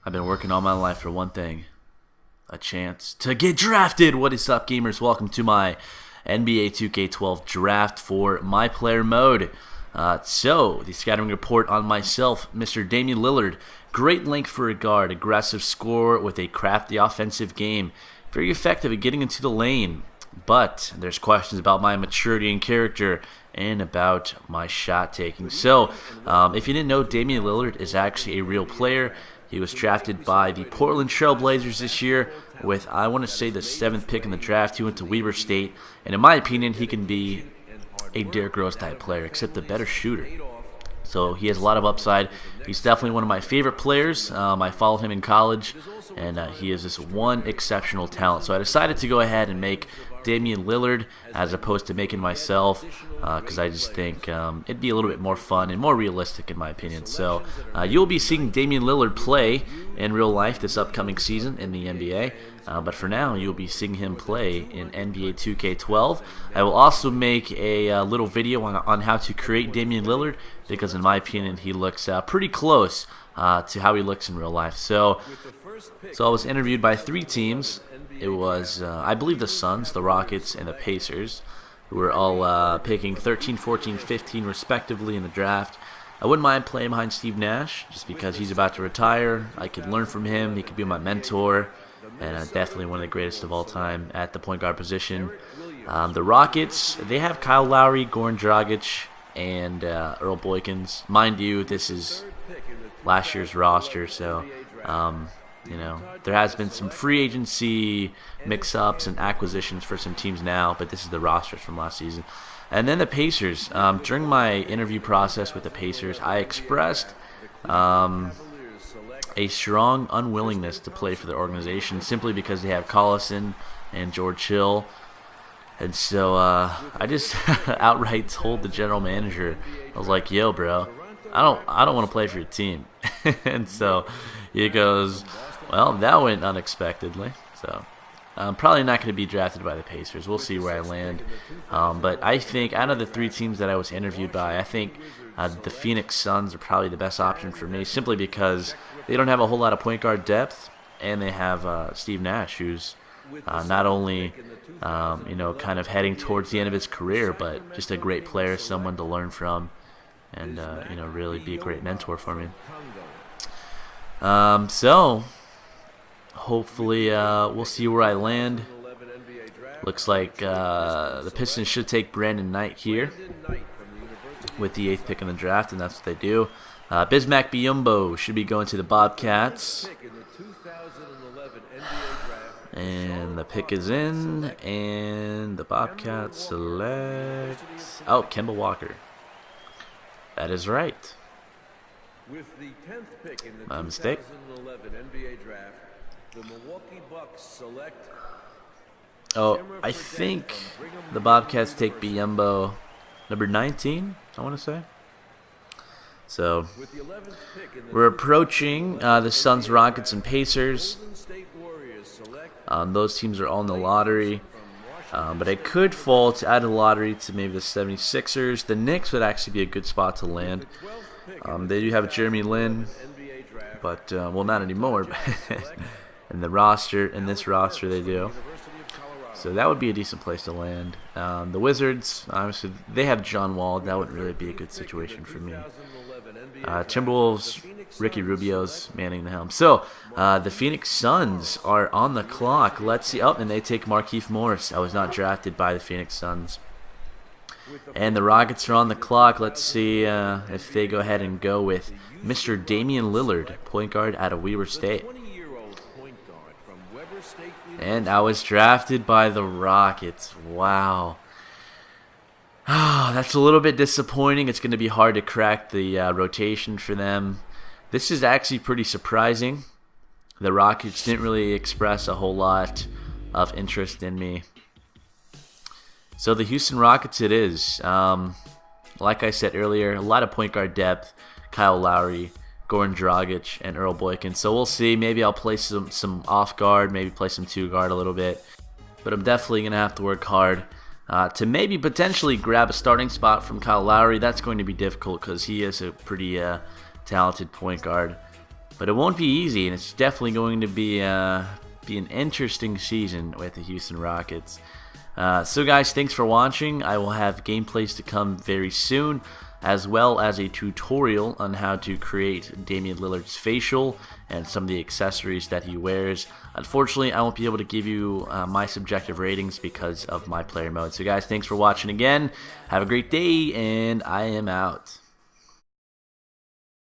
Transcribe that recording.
I've been working all my life for one thing. A chance to get drafted. What is up, gamers? Welcome to my NBA 2K12 draft for my player mode. So, the scouting report on myself, Mr. Damian Lillard. Great length for a guard, aggressive scorer with a crafty offensive game. Very effective at getting into the lane. But there's questions about my maturity and character and about my shot taking. So, if you didn't know, Damian Lillard is actually a real player. He was drafted by the Portland Trail Blazers this year with, I want to say, the 7th pick in the draft. He went to Weber State, and in my opinion, he can be a Derrick Rose type player, except a better shooter. So he has a lot of upside. He's definitely one of my favorite players. I followed him in college, and he is this one exceptional talent. So I decided to go ahead and make Damian Lillard as opposed to making myself, because I just think it'd be a little bit more fun and more realistic in my opinion. So you'll be seeing Damian Lillard play in real life this upcoming season in the NBA. But for now, you'll be seeing him play in NBA 2K12. I will also make a little video on how to create Damian Lillard, because in my opinion, he looks pretty close to how he looks in real life. So I was interviewed by 3 teams. It was, I believe, the Suns, the Rockets, and the Pacers, who were all picking 13, 14, 15 respectively in the draft. I wouldn't mind playing behind Steve Nash, just because he's about to retire. I could learn from him. He could be my mentor, and definitely one of the greatest of all time at the point guard position. The Rockets, they have Kyle Lowry, Goran Dragic, and Earl Boykins. Mind you, this is last year's roster, so you know, there has been some free agency mix-ups and acquisitions for some teams now, but this is the rosters from last season. And then the Pacers. During my interview process with the Pacers, I expressed a strong unwillingness to play for the organization simply because they have Collison and George Hill. And so I just outright told the general manager, I was like, yo, bro, I don't want to play for your team. And so he goes, well, that went unexpectedly. So I'm probably not going to be drafted by the Pacers. We'll see where I land. But I think out of the 3 teams that I was interviewed by, I think the Phoenix Suns are probably the best option for me, simply because they don't have a whole lot of point guard depth, and they have Steve Nash, who's not only you know, kind of heading towards the end of his career, but just a great player, someone to learn from, and you know, really be a great mentor for me. So hopefully we'll see where I land. Looks like the Pistons should take Brandon Knight here with the 8th pick in the draft, and that's what they do. Bismack Biyombo should be going to the Bobcats. And the pick is in, and the Bobcats select... Oh, Kemba Walker. That is right. My mistake. Oh, I think the Bobcats take Biyombo, number 19, I want to say. So, we're approaching the Suns, Rockets, and Pacers. Those teams are all in the lottery. But I could fall out of the lottery to maybe the 76ers. The Knicks would actually be a good spot to land. They do have Jeremy Lin, but, well, not anymore. In this roster they do. So that would be a decent place to land. The Wizards, obviously, they have John Wall. That would really be a good situation for me. Timberwolves, Ricky Rubio's manning the helm. So, the Phoenix Suns are on the clock. Let's see. Oh, and they take Markieff Morris. I was not drafted by the Phoenix Suns. And the Rockets are on the clock. Let's see if they go ahead and go with Mr. Damian Lillard, point guard out of Weber State. And I was drafted by the Rockets. Wow. Oh, that's a little bit disappointing. It's going to be hard to crack the rotation for them. This is actually pretty surprising. The Rockets didn't really express a whole lot of interest in me. So the Houston Rockets it is. Like I said earlier, a lot of point guard depth. Kyle Lowry, Goran Dragic, and Earl Boykins. So we'll see. Maybe I'll play some off guard, maybe play some 2 guard a little bit. But I'm definitely going to have to work hard to maybe potentially grab a starting spot from Kyle Lowry. That's going to be difficult because he is a pretty talented point guard. But it won't be easy, and it's definitely going to be an interesting season with the Houston Rockets. So guys, thanks for watching. I will have gameplays to come very soon, as well as a tutorial on how to create Damian Lillard's facial and some of the accessories that he wears. Unfortunately, I won't be able to give you my subjective ratings because of my player mode. So guys, thanks for watching again. Have a great day, and I am out.